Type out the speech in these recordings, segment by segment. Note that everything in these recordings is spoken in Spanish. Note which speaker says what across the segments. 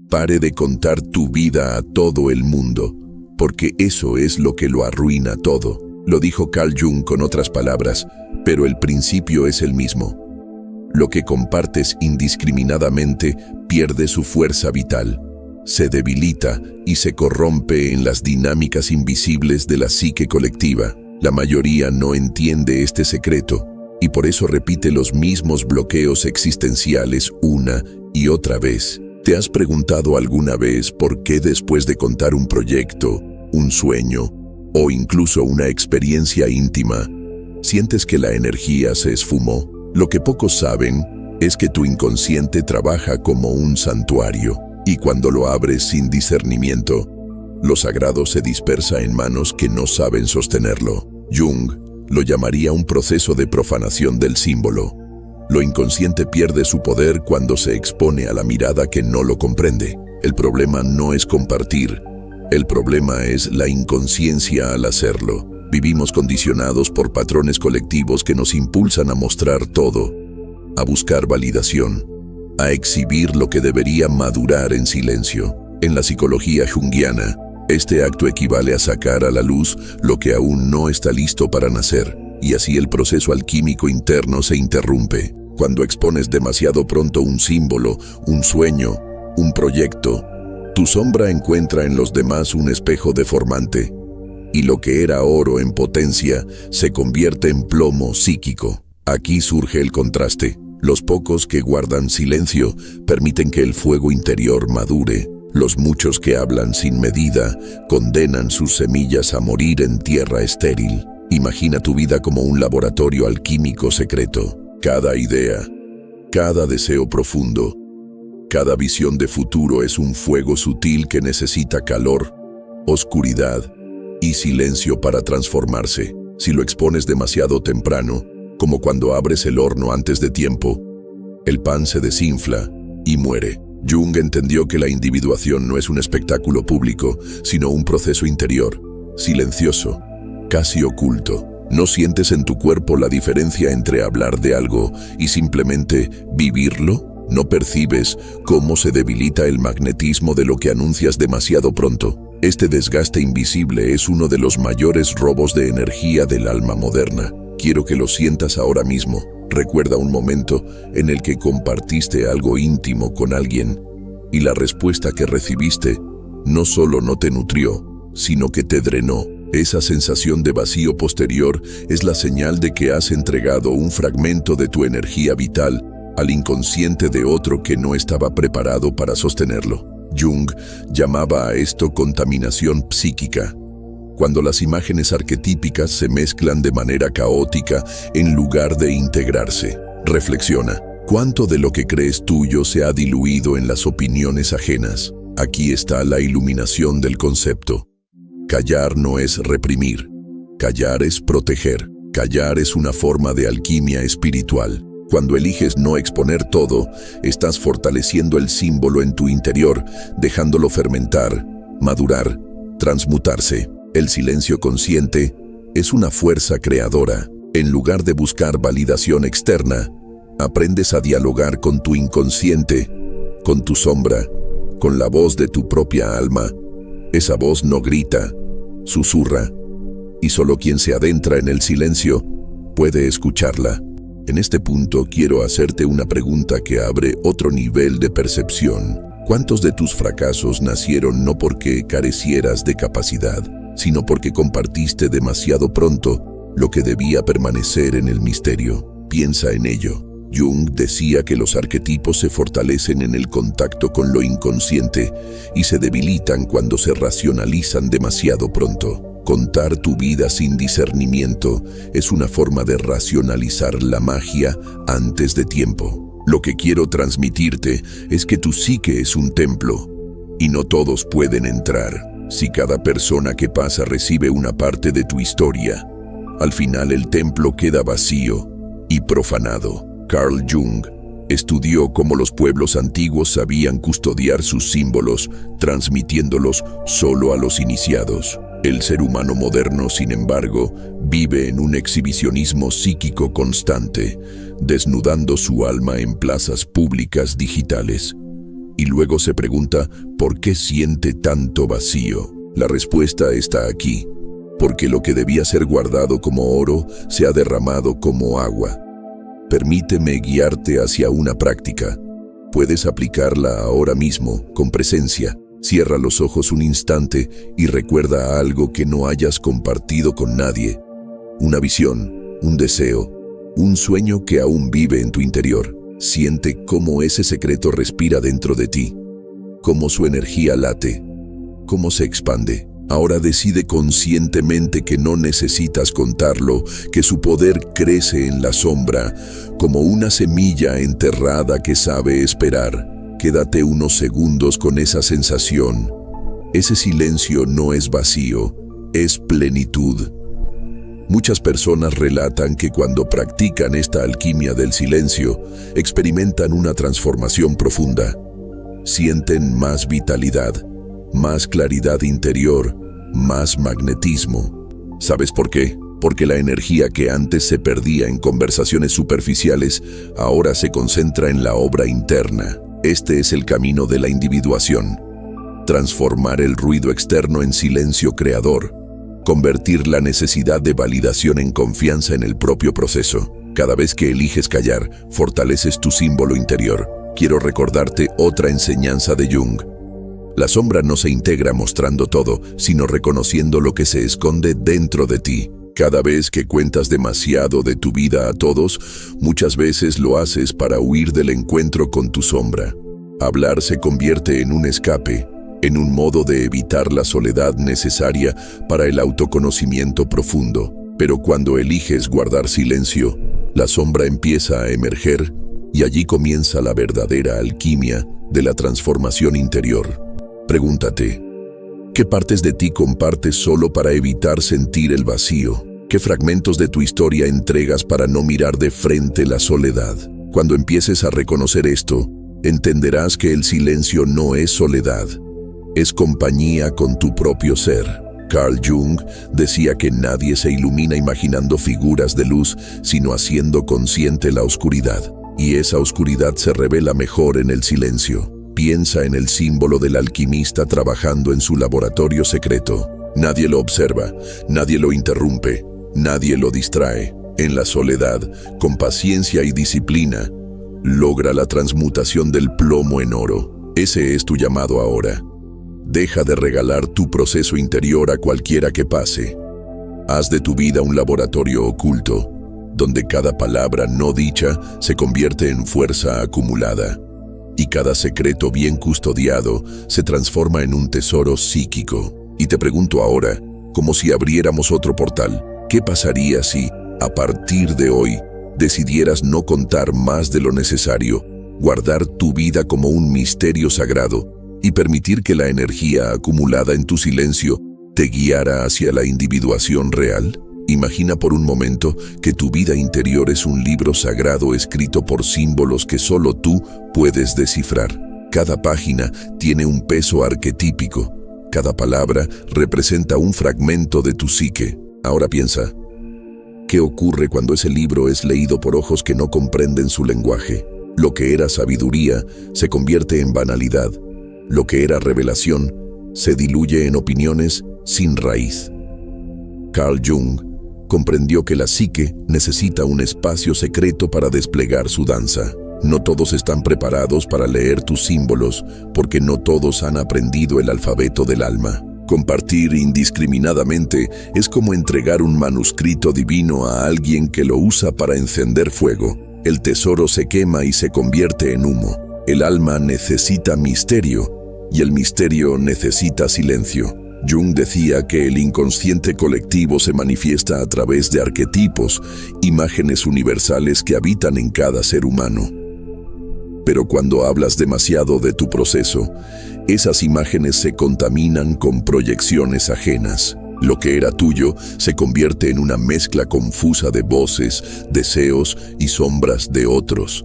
Speaker 1: Pare de contar tu vida a todo el mundo, porque eso es lo que lo arruina todo. Lo dijo Carl Jung con otras palabras, pero el principio es el mismo. Lo que compartes indiscriminadamente pierde su fuerza vital, se debilita y se corrompe en las dinámicas invisibles de la psique colectiva. La mayoría no entiende este secreto y por eso repite los mismos bloqueos existenciales una y otra vez. ¿Te has preguntado alguna vez por qué después de contar un proyecto, un sueño o incluso una experiencia íntima, sientes que la energía se esfumó? Lo que pocos saben es que tu inconsciente trabaja como un santuario y cuando lo abres sin discernimiento, lo sagrado se dispersa en manos que no saben sostenerlo. Jung lo llamaría un proceso de profanación del símbolo. Lo inconsciente pierde su poder cuando se expone a la mirada que no lo comprende. El problema no es compartir, el problema es la inconsciencia al hacerlo. Vivimos condicionados por patrones colectivos que nos impulsan a mostrar todo, a buscar validación, a exhibir lo que debería madurar en silencio. En la psicología junguiana, este acto equivale a sacar a la luz lo que aún no está listo para nacer, y así el proceso alquímico interno se interrumpe. Cuando expones demasiado pronto un símbolo, un sueño, un proyecto, tu sombra encuentra en los demás un espejo deformante, y lo que era oro en potencia se convierte en plomo psíquico. Aquí surge el contraste. Los pocos que guardan silencio permiten que el fuego interior madure. Los muchos que hablan sin medida condenan sus semillas a morir en tierra estéril. Imagina tu vida como un laboratorio alquímico secreto. Cada idea, cada deseo profundo, cada visión de futuro es un fuego sutil que necesita calor, oscuridad y silencio para transformarse. Si lo expones demasiado temprano, como cuando abres el horno antes de tiempo, el pan se desinfla y muere. Jung entendió que la individuación no es un espectáculo público, sino un proceso interior, silencioso, casi oculto. ¿No sientes en tu cuerpo la diferencia entre hablar de algo y simplemente vivirlo? ¿No percibes cómo se debilita el magnetismo de lo que anuncias demasiado pronto? Este desgaste invisible es uno de los mayores robos de energía del alma moderna. Quiero que lo sientas ahora mismo. Recuerda un momento en el que compartiste algo íntimo con alguien y la respuesta que recibiste no solo no te nutrió, sino que te drenó. Esa sensación de vacío posterior es la señal de que has entregado un fragmento de tu energía vital al inconsciente de otro que no estaba preparado para sostenerlo. Jung llamaba a esto contaminación psíquica, cuando las imágenes arquetípicas se mezclan de manera caótica en lugar de integrarse. Reflexiona, ¿cuánto de lo que crees tuyo se ha diluido en las opiniones ajenas? Aquí está la iluminación del concepto. Callar no es reprimir, callar es proteger. Callar es una forma de alquimia espiritual. Cuando eliges no exponer todo, estás fortaleciendo el símbolo en tu interior, dejándolo fermentar, madurar, transmutarse. El silencio consciente es una fuerza creadora. En lugar de buscar validación externa, aprendes a dialogar con tu inconsciente, con tu sombra, con la voz de tu propia alma. Esa voz no grita, susurra, y solo quien se adentra en el silencio puede escucharla. En este punto quiero hacerte una pregunta que abre otro nivel de percepción. ¿Cuántos de tus fracasos nacieron no porque carecieras de capacidad, sino porque compartiste demasiado pronto lo que debía permanecer en el misterio? Piensa en ello. Jung decía que los arquetipos se fortalecen en el contacto con lo inconsciente y se debilitan cuando se racionalizan demasiado pronto. Contar tu vida sin discernimiento es una forma de racionalizar la magia antes de tiempo. Lo que quiero transmitirte es que tu psique es un templo y no todos pueden entrar. Si cada persona que pasa recibe una parte de tu historia, al final el templo queda vacío y profanado. Carl Jung estudió cómo los pueblos antiguos sabían custodiar sus símbolos, transmitiéndolos solo a los iniciados. El ser humano moderno, sin embargo, vive en un exhibicionismo psíquico constante, desnudando su alma en plazas públicas digitales. y luego se pregunta ¿por qué siente tanto vacío? La respuesta está aquí, porque lo que debía ser guardado como oro se ha derramado como agua. Permíteme guiarte hacia una práctica. Puedes aplicarla ahora mismo, con presencia. Cierra los ojos un instante y recuerda algo que no hayas compartido con nadie. Una visión, un deseo, un sueño que aún vive en tu interior. Siente cómo ese secreto respira dentro de ti, cómo su energía late, cómo se expande. Ahora decide conscientemente que no necesitas contarlo, que su poder crece en la sombra, como una semilla enterrada que sabe esperar. Quédate unos segundos con esa sensación. Ese silencio no es vacío, es plenitud. Muchas personas relatan que cuando practican esta alquimia del silencio, experimentan una transformación profunda. Sienten más vitalidad, más claridad interior, más magnetismo. ¿Sabes por qué? Porque la energía que antes se perdía en conversaciones superficiales, ahora se concentra en la obra interna. Este es el camino de la individuación. Transformar el ruido externo en silencio creador. Convertir la necesidad de validación en confianza en el propio proceso. Cada vez que eliges callar, fortaleces tu símbolo interior. Quiero recordarte otra enseñanza de Jung. La sombra no se integra mostrando todo, sino reconociendo lo que se esconde dentro de ti. Cada vez que cuentas demasiado de tu vida a todos, muchas veces lo haces para huir del encuentro con tu sombra. Hablar se convierte en un escape, en un modo de evitar la soledad necesaria para el autoconocimiento profundo. Pero cuando eliges guardar silencio, la sombra empieza a emerger y allí comienza la verdadera alquimia de la transformación interior. Pregúntate, ¿qué partes de ti compartes solo para evitar sentir el vacío? ¿Qué fragmentos de tu historia entregas para no mirar de frente la soledad? Cuando empieces a reconocer esto, entenderás que el silencio no es soledad, es compañía con tu propio ser. Carl Jung decía que nadie se ilumina imaginando figuras de luz, sino haciendo consciente la oscuridad. Y esa oscuridad se revela mejor en el silencio. Piensa en el símbolo del alquimista trabajando en su laboratorio secreto. Nadie lo observa, nadie lo interrumpe, nadie lo distrae. En la soledad, con paciencia y disciplina, logra la transmutación del plomo en oro. Ese es tu llamado ahora. Deja de regalar tu proceso interior a cualquiera que pase. Haz de tu vida un laboratorio oculto, donde cada palabra no dicha se convierte en fuerza acumulada, y cada secreto bien custodiado se transforma en un tesoro psíquico. Y te pregunto ahora, como si abriéramos otro portal, ¿qué pasaría si, a partir de hoy, decidieras no contar más de lo necesario, guardar tu vida como un misterio sagrado y permitir que la energía acumulada en tu silencio te guiara hacia la individuación real? Imagina por un momento que tu vida interior es un libro sagrado escrito por símbolos que solo tú puedes descifrar. Cada página tiene un peso arquetípico. Cada palabra representa un fragmento de tu psique. Ahora piensa, ¿qué ocurre cuando ese libro es leído por ojos que no comprenden su lenguaje? Lo que era sabiduría se convierte en banalidad. Lo que era revelación se diluye en opiniones sin raíz. Carl Jung comprendió que la psique necesita un espacio secreto para desplegar su danza. No todos están preparados para leer tus símbolos, porque no todos han aprendido el alfabeto del alma. Compartir indiscriminadamente es como entregar un manuscrito divino a alguien que lo usa para encender fuego. El tesoro se quema y se convierte en humo. El alma necesita misterio, y el misterio necesita silencio. Jung decía que el inconsciente colectivo se manifiesta a través de arquetipos, imágenes universales que habitan en cada ser humano. Pero cuando hablas demasiado de tu proceso, esas imágenes se contaminan con proyecciones ajenas. Lo que era tuyo se convierte en una mezcla confusa de voces, deseos y sombras de otros.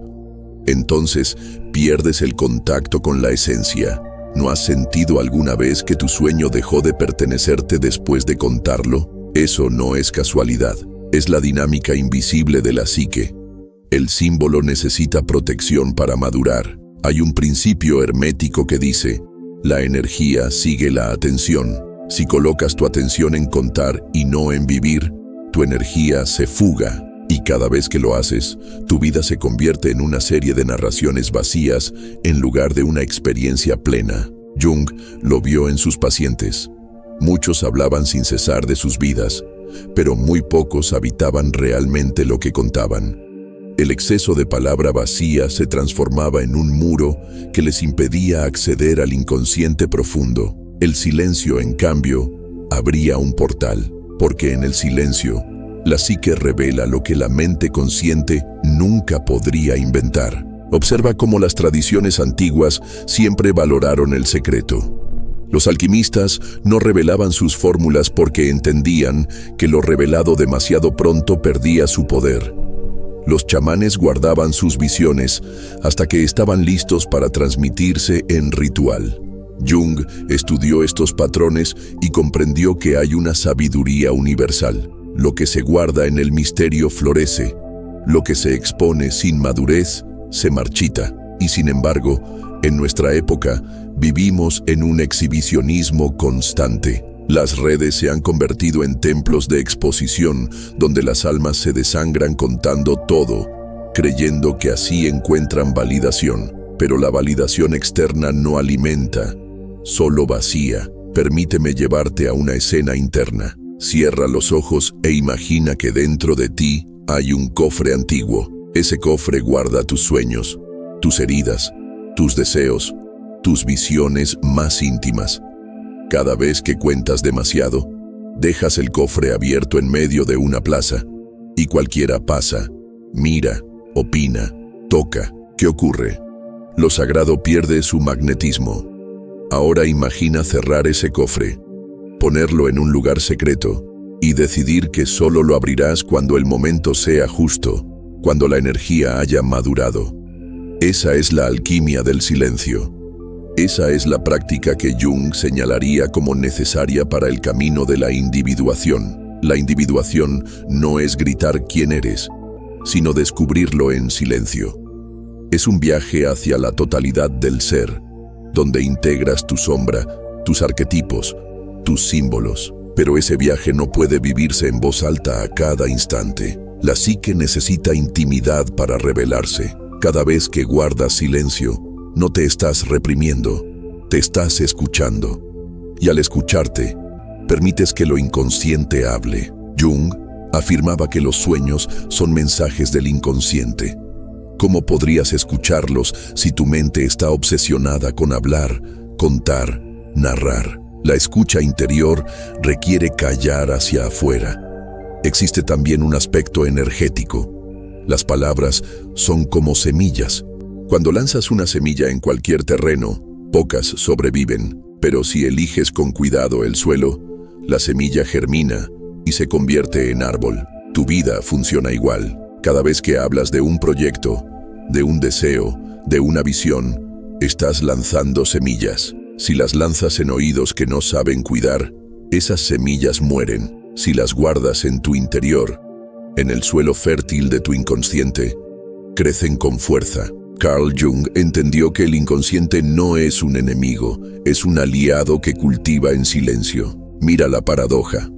Speaker 1: Entonces, pierdes el contacto con la esencia. ¿No has sentido alguna vez que tu sueño dejó de pertenecerte después de contarlo? Eso no es casualidad, es la dinámica invisible de la psique. El símbolo necesita protección para madurar. Hay un principio hermético que dice, la energía sigue la atención. Si colocas tu atención en contar y no en vivir, tu energía se fuga. Y cada vez que lo haces, tu vida se convierte en una serie de narraciones vacías en lugar de una experiencia plena. Jung lo vio en sus pacientes. Muchos hablaban sin cesar de sus vidas, pero muy pocos habitaban realmente lo que contaban. El exceso de palabra vacía se transformaba en un muro que les impedía acceder al inconsciente profundo. El silencio, en cambio, abría un portal, porque en el silencio, la psique revela lo que la mente consciente nunca podría inventar. Observa cómo las tradiciones antiguas siempre valoraron el secreto. Los alquimistas no revelaban sus fórmulas porque entendían que lo revelado demasiado pronto perdía su poder. Los chamanes guardaban sus visiones hasta que estaban listos para transmitirse en ritual. Jung estudió estos patrones y comprendió que hay una sabiduría universal. Lo que se guarda en el misterio florece, lo que se expone sin madurez se marchita. Y sin embargo, en nuestra época, vivimos en un exhibicionismo constante. Las redes se han convertido en templos de exposición, donde las almas se desangran contando todo, creyendo que así encuentran validación. Pero la validación externa no alimenta, solo vacía. Permíteme llevarte a una escena interna. Cierra los ojos e imagina que dentro de ti hay un cofre antiguo. Ese cofre guarda tus sueños, tus heridas, tus deseos, tus visiones más íntimas. Cada vez que cuentas demasiado, dejas el cofre abierto en medio de una plaza y cualquiera pasa, mira, opina, toca. ¿Qué ocurre? Lo sagrado pierde su magnetismo. Ahora imagina cerrar ese cofre, ponerlo en un lugar secreto y decidir que solo lo abrirás cuando el momento sea justo, cuando la energía haya madurado. Esa es la alquimia del silencio. Esa es la práctica que Jung señalaría como necesaria para el camino de la individuación. La individuación no es gritar quién eres, sino descubrirlo en silencio. Es un viaje hacia la totalidad del ser, donde integras tu sombra, tus arquetipos, tus símbolos. Pero ese viaje no puede vivirse en voz alta a cada instante. La psique necesita intimidad para revelarse. Cada vez que guardas silencio, no te estás reprimiendo, te estás escuchando. Y al escucharte, permites que lo inconsciente hable. Jung afirmaba que los sueños son mensajes del inconsciente. ¿Cómo podrías escucharlos si tu mente está obsesionada con hablar, contar, narrar? La escucha interior requiere callar hacia afuera. Existe también un aspecto energético. Las palabras son como semillas. Cuando lanzas una semilla en cualquier terreno, pocas sobreviven, pero si eliges con cuidado el suelo, la semilla germina y se convierte en árbol. Tu vida funciona igual. Cada vez que hablas de un proyecto, de un deseo, de una visión, estás lanzando semillas. Si las lanzas en oídos que no saben cuidar, esas semillas mueren. Si las guardas en tu interior, en el suelo fértil de tu inconsciente, crecen con fuerza. Carl Jung entendió que el inconsciente no es un enemigo, es un aliado que cultiva en silencio. Mira la paradoja.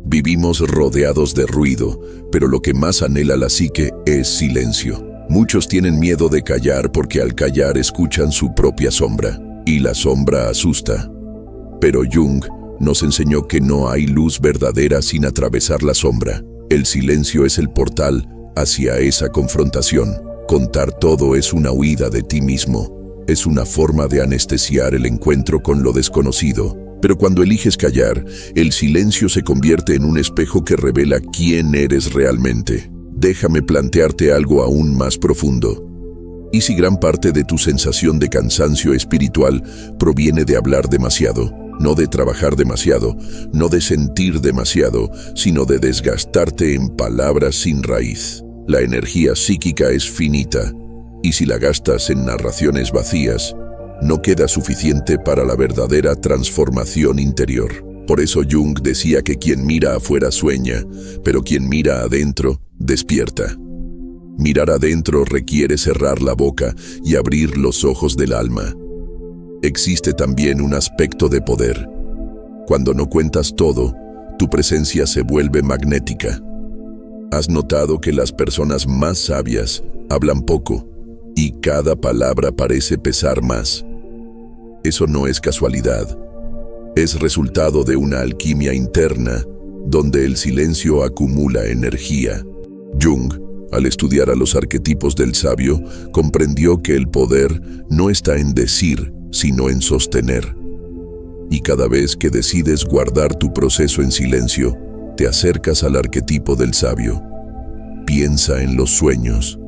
Speaker 1: Vivimos rodeados de ruido, pero lo que más anhela la psique es silencio. Muchos tienen miedo de callar porque al callar escuchan su propia sombra, y la sombra asusta. Pero Jung nos enseñó que no hay luz verdadera sin atravesar la sombra. El silencio es el portal hacia esa confrontación. Contar todo es una huida de ti mismo. Es una forma de anestesiar el encuentro con lo desconocido. Pero cuando eliges callar, el silencio se convierte en un espejo que revela quién eres realmente. Déjame plantearte algo aún más profundo. ¿Y si gran parte de tu sensación de cansancio espiritual proviene de hablar demasiado? No de trabajar demasiado, no de sentir demasiado, sino de desgastarte en palabras sin raíz. La energía psíquica es finita, y si la gastas en narraciones vacías, no queda suficiente para la verdadera transformación interior. Por eso Jung decía que quien mira afuera sueña, pero quien mira adentro despierta. Mirar adentro requiere cerrar la boca y abrir los ojos del alma. Existe también un aspecto de poder. Cuando no cuentas todo, tu presencia se vuelve magnética. ¿Has notado que las personas más sabias hablan poco y cada palabra parece pesar más? Eso no es casualidad. Es resultado de una alquimia interna donde el silencio acumula energía. Jung, al estudiar a los arquetipos del sabio, comprendió que el poder no está en decir, sino en sostener. Y cada vez que decides guardar tu proceso en silencio, te acercas al arquetipo del sabio. Piensa en los sueños.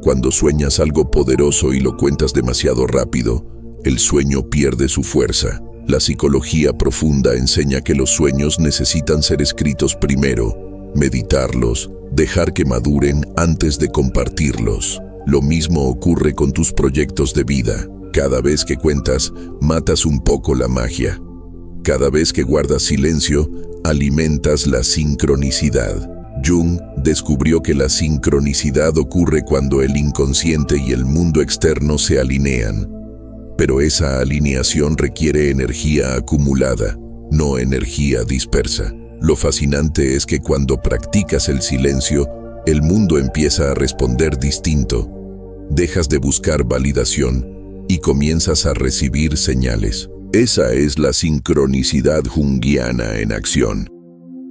Speaker 1: Cuando sueñas algo poderoso y lo cuentas demasiado rápido, el sueño pierde su fuerza. La psicología profunda enseña que los sueños necesitan ser escritos primero, meditarlos, dejar que maduren antes de compartirlos. Lo mismo ocurre con tus proyectos de vida. Cada vez que cuentas, matas un poco la magia. Cada vez que guardas silencio, alimentas la sincronicidad. Jung descubrió que la sincronicidad ocurre cuando el inconsciente y el mundo externo se alinean. Pero esa alineación requiere energía acumulada, no energía dispersa. Lo fascinante es que cuando practicas el silencio, el mundo empieza a responder distinto. Dejas de buscar validación y comienzas a recibir señales. Esa es la sincronicidad junguiana en acción.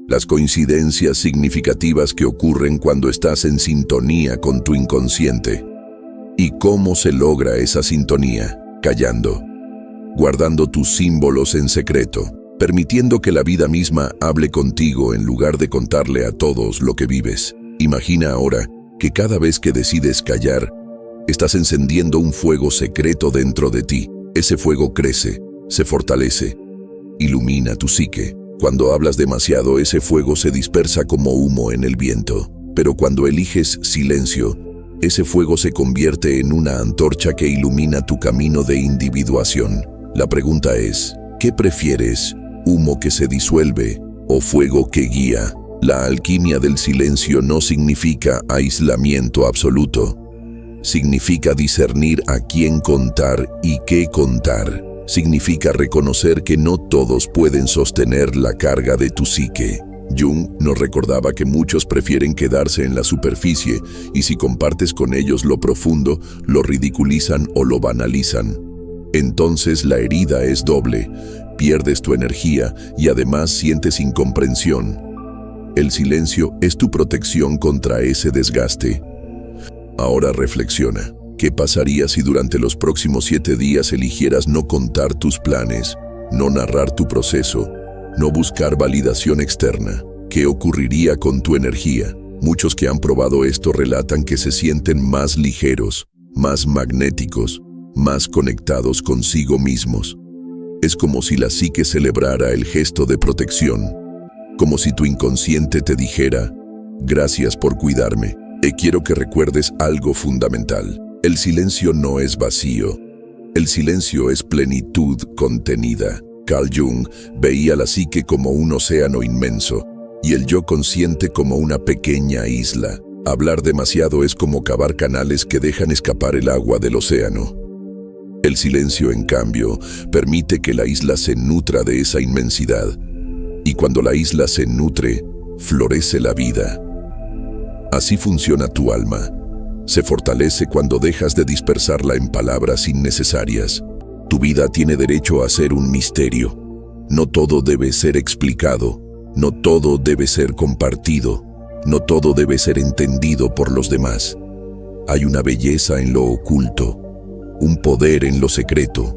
Speaker 1: Las coincidencias significativas que ocurren cuando estás en sintonía con tu inconsciente. ¿Y cómo se logra esa sintonía? Callando, guardando tus símbolos en secreto, permitiendo que la vida misma hable contigo en lugar de contarle a todos lo que vives. Imagina ahora que cada vez que decides callar, estás encendiendo un fuego secreto dentro de ti. Ese fuego crece, se fortalece, ilumina tu psique. Cuando hablas demasiado, ese fuego se dispersa como humo en el viento. Pero cuando eliges silencio, ese fuego se convierte en una antorcha que ilumina tu camino de individuación. La pregunta es, ¿qué prefieres? ¿Humo que se disuelve o fuego que guía? La alquimia del silencio no significa aislamiento absoluto. Significa discernir a quién contar y qué contar. Significa reconocer que no todos pueden sostener la carga de tu psique. Jung nos recordaba que muchos prefieren quedarse en la superficie y si compartes con ellos lo profundo, lo ridiculizan o lo banalizan. Entonces la herida es doble, pierdes tu energía y además sientes incomprensión. El silencio es tu protección contra ese desgaste. Ahora reflexiona, ¿qué pasaría si durante los próximos 7 días eligieras no contar tus planes, no narrar tu proceso, no buscar validación externa? ¿Qué ocurriría con tu energía? Muchos que han probado esto relatan que se sienten más ligeros, más magnéticos, más conectados consigo mismos. Es como si la psique celebrara el gesto de protección, como si tu inconsciente te dijera, gracias por cuidarme. Quiero que recuerdes algo fundamental. El silencio no es vacío. El silencio es plenitud contenida. Carl Jung veía la psique como un océano inmenso y el yo consciente como una pequeña isla. Hablar demasiado es como cavar canales que dejan escapar el agua del océano. El silencio, en cambio, permite que la isla se nutra de esa inmensidad. Y cuando la isla se nutre, florece la vida. Así funciona tu alma. Se fortalece cuando dejas de dispersarla en palabras innecesarias. Tu vida tiene derecho a ser un misterio. No todo debe ser explicado. No todo debe ser compartido. No todo debe ser entendido por los demás. Hay una belleza en lo oculto, un poder en lo secreto,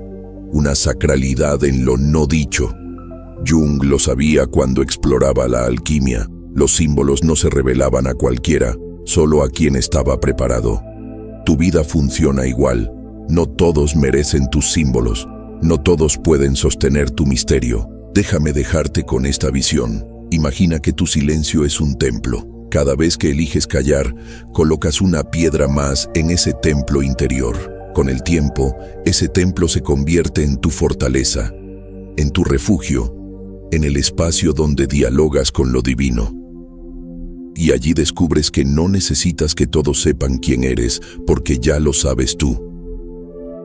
Speaker 1: una sacralidad en lo no dicho. Jung lo sabía cuando exploraba la alquimia. Los símbolos no se revelaban a cualquiera, solo a quien estaba preparado. Tu vida funciona igual. No todos merecen tus símbolos. No todos pueden sostener tu misterio. Déjame dejarte con esta visión. Imagina que tu silencio es un templo. Cada vez que eliges callar, colocas una piedra más en ese templo interior. Con el tiempo, ese templo se convierte en tu fortaleza, en tu refugio, en el espacio donde dialogas con lo divino. Y allí descubres que no necesitas que todos sepan quién eres, porque ya lo sabes tú.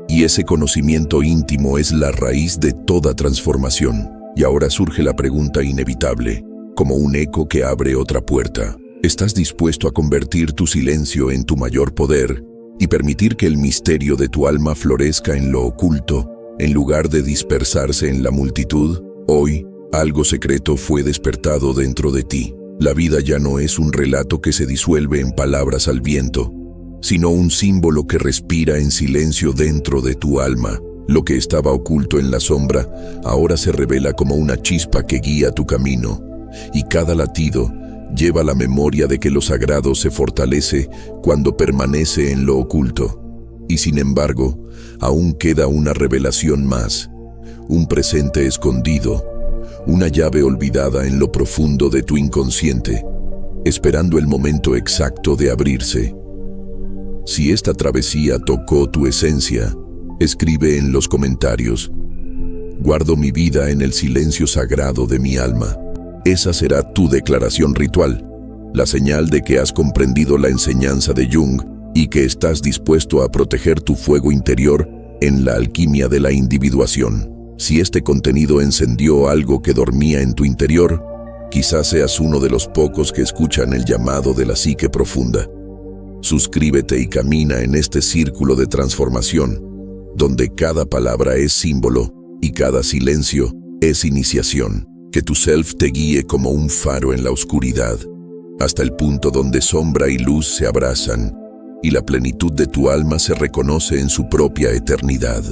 Speaker 1: Y ese conocimiento íntimo es la raíz de toda transformación. Y ahora surge la pregunta inevitable, como un eco que abre otra puerta. ¿Estás dispuesto a convertir tu silencio en tu mayor poder y permitir que el misterio de tu alma florezca en lo oculto, en lugar de dispersarse en la multitud? Hoy, algo secreto fue despertado dentro de ti. La vida ya no es un relato que se disuelve en palabras al viento, sino un símbolo que respira en silencio dentro de tu alma. Lo que estaba oculto en la sombra ahora se revela como una chispa que guía tu camino, y cada latido lleva la memoria de que lo sagrado se fortalece cuando permanece en lo oculto. Y sin embargo, aún queda una revelación más, un presente escondido, una llave olvidada en lo profundo de tu inconsciente, esperando el momento exacto de abrirse. Si esta travesía tocó tu esencia, escribe en los comentarios: guardo mi vida en el silencio sagrado de mi alma. Esa será tu declaración ritual, la señal de que has comprendido la enseñanza de Jung y que estás dispuesto a proteger tu fuego interior en la alquimia de la individuación. Si este contenido encendió algo que dormía en tu interior, quizás seas uno de los pocos que escuchan el llamado de la psique profunda. Suscríbete y camina en este círculo de transformación, donde cada palabra es símbolo y cada silencio es iniciación. Que tu self te guíe como un faro en la oscuridad, hasta el punto donde sombra y luz se abrazan, y la plenitud de tu alma se reconoce en su propia eternidad.